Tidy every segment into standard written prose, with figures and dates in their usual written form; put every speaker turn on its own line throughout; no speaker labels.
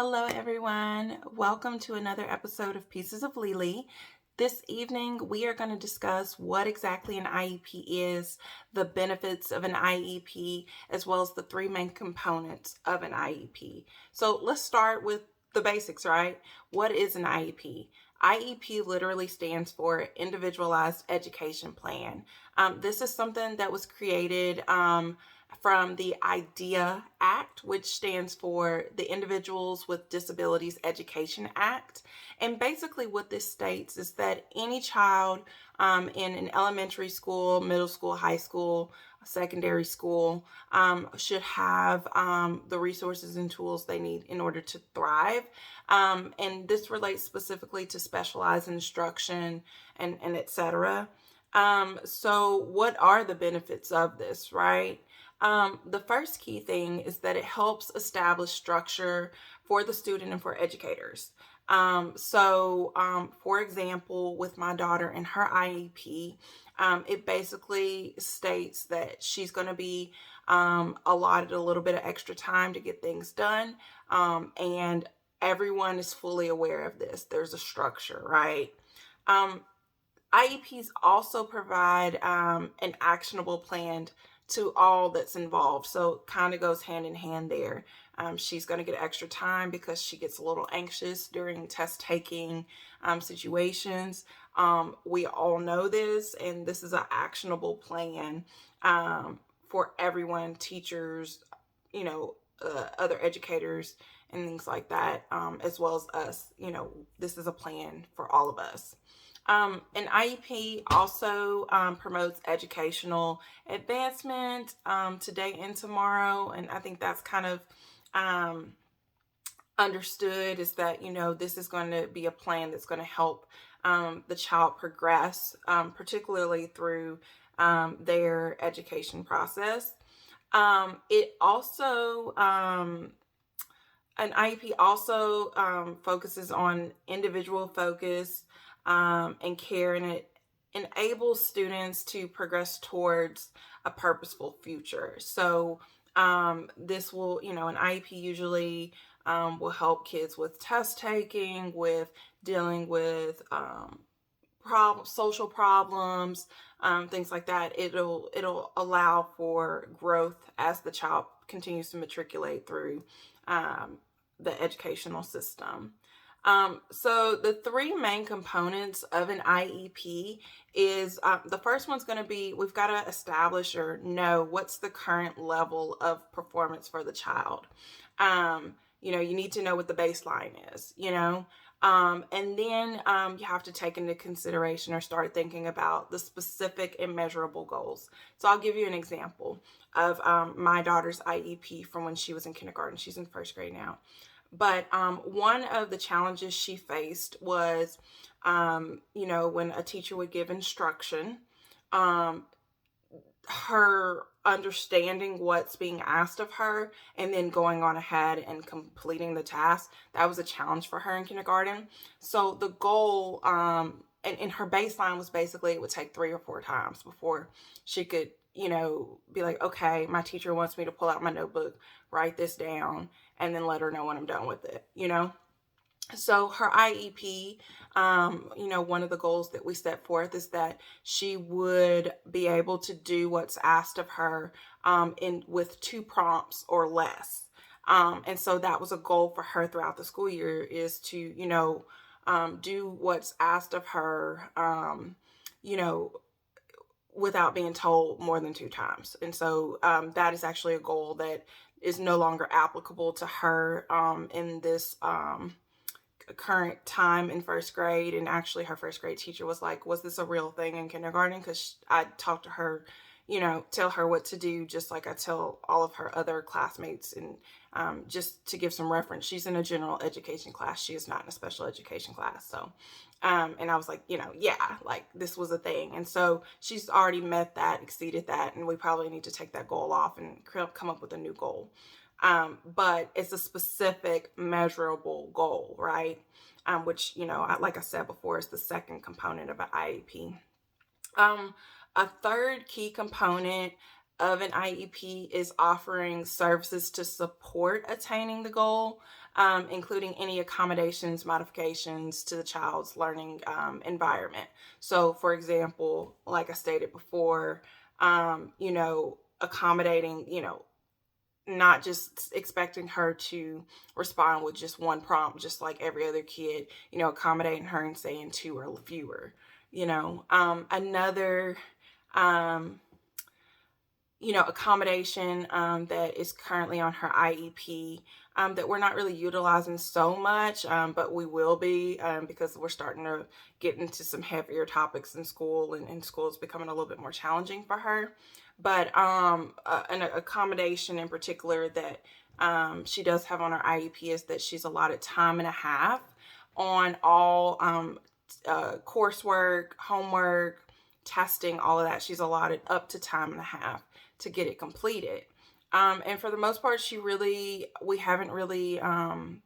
Hello, everyone. Welcome to another episode of Pieces of Lily. This evening, we are going to discuss what exactly an IEP is, the benefits of an IEP, as well as the three main components of an IEP. So let's start with the basics, right? What is an IEP? IEP literally stands for Individualized Education Plan. This is something that was created from the IDEA Act, which stands for the Individuals with Disabilities Education Act. And basically, what this states is that any child in an elementary school, middle school, high school, secondary school should have the resources and tools they need in order to thrive. And this relates specifically to specialized instruction and et cetera. So, what are the benefits of this, right? The first key thing is that it helps establish structure for the student and for educators. For example, with my daughter and her IEP, it basically states that she's going to be allotted a little bit of extra time to get things done. And everyone is fully aware of this. There's a structure, right? Um, IEPs also provide an actionable plan to all that's involved. So it kind of goes hand in hand there. She's going to get extra time because she gets a little anxious during test taking situations. We all know this, and this is an actionable plan for everyone, teachers, other educators, and things like that, as well as us. This is a plan for all of us. An IEP also promotes educational advancement today and tomorrow. And I think that's kind of understood is that, this is going to be a plan that's going to help the child progress, particularly through their education process. It also, an IEP also focuses on individual focus and care, and it enables students to progress towards a purposeful future. So this will, an IEP usually will help kids with test taking, with dealing with social problems, things like that. It'll allow for growth as the child continues to matriculate through the educational system. So the three main components of an IEP is the first one's going to be we've got to establish or know what's the current level of performance for the child. You need to know what the baseline is, and then you have to take into consideration or start thinking about the specific and measurable goals. So I'll give you an example of my daughter's IEP from when she was in kindergarten. She's in first grade now. But one of the challenges she faced was, when a teacher would give instruction, her understanding what's being asked of her and then going on ahead and completing the task, that was a challenge for her in kindergarten. So the goal, and her baseline was basically it would take 3 or 4 times before she could, be like, okay, my teacher wants me to pull out my notebook, write this down, and then let her know when I'm done with it, So her IEP, one of the goals that we set forth is that she would be able to do what's asked of her with 2 prompts or less. And so that was a goal for her throughout the school year is to, do what's asked of her, without being told more than 2 times. And so that is actually a goal that is no longer applicable to her in this current time in first grade. And actually her first grade teacher was like, was this a real thing in kindergarten? Because I talked to her, tell her what to do, just like I tell all of her other classmates. And just to give some reference, she's in a general education class. She is not in a special education class. So, and I was like, yeah, like this was a thing. And so she's already met that, exceeded that. And we probably need to take that goal off and come up with a new goal. But it's a specific measurable goal, right? Which, like I said before, is the second component of an IEP. A third key component of an IEP is offering services to support attaining the goal. including any accommodations, modifications to the child's learning environment. So, for example, like I stated before, accommodating, not just expecting her to respond with just one prompt, just like every other kid, accommodating her and saying two or fewer. Another um, accommodation that is currently on her IEP that we're not really utilizing so much, but we will be because we're starting to get into some heavier topics in school, and school is becoming a little bit more challenging for her. But an accommodation in particular that she does have on her IEP is that she's allotted time and a half on all coursework, homework, testing, all of that. She's allotted up to time and a half to get it completed. And for the most part, we haven't really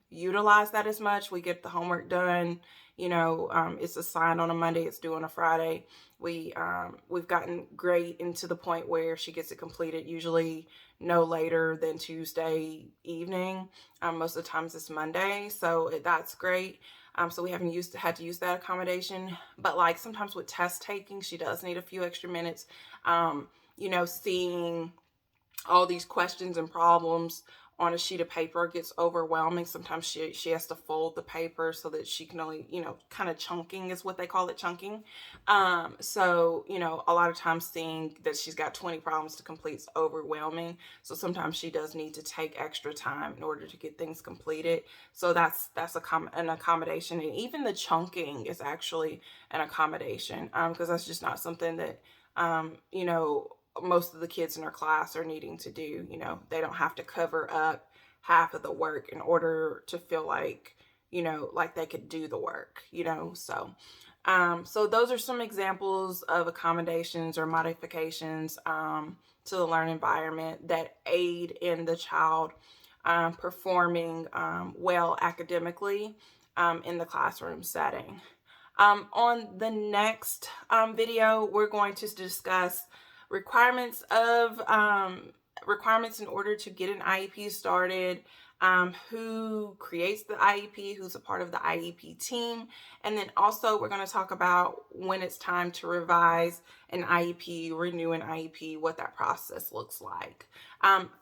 utilized that as much. We get the homework done, it's assigned on a Monday, it's due on a Friday. We've gotten great into the point where she gets it completed usually no later than Tuesday evening. Most of the times it's Monday, so that's great. So we haven't had to use that accommodation, but like sometimes with test taking, she does need a few extra minutes. Seeing all these questions and problems on a sheet of paper gets overwhelming. Sometimes she has to fold the paper so that she can only, kind of chunking is what they call it, chunking. So, a lot of times seeing that she's got 20 problems to complete is overwhelming. So sometimes she does need to take extra time in order to get things completed. So that's an accommodation. And even the chunking is actually an accommodation because that's just not something that, most of the kids in her class are needing to do. They don't have to cover up half of the work in order to feel like, like they could do the work, so those are some examples of accommodations or modifications to the learning environment that aid in the child performing well academically in the classroom setting. On the next video, we're going to discuss requirements in order to get an IEP started, who creates the IEP, who's a part of the IEP team, and then also we're going to talk about when it's time to revise an IEP, renew an IEP, what that process looks like.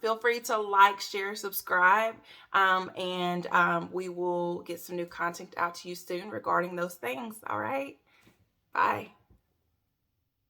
Feel free to like, share, subscribe, and we will get some new content out to you soon regarding those things. All right, bye.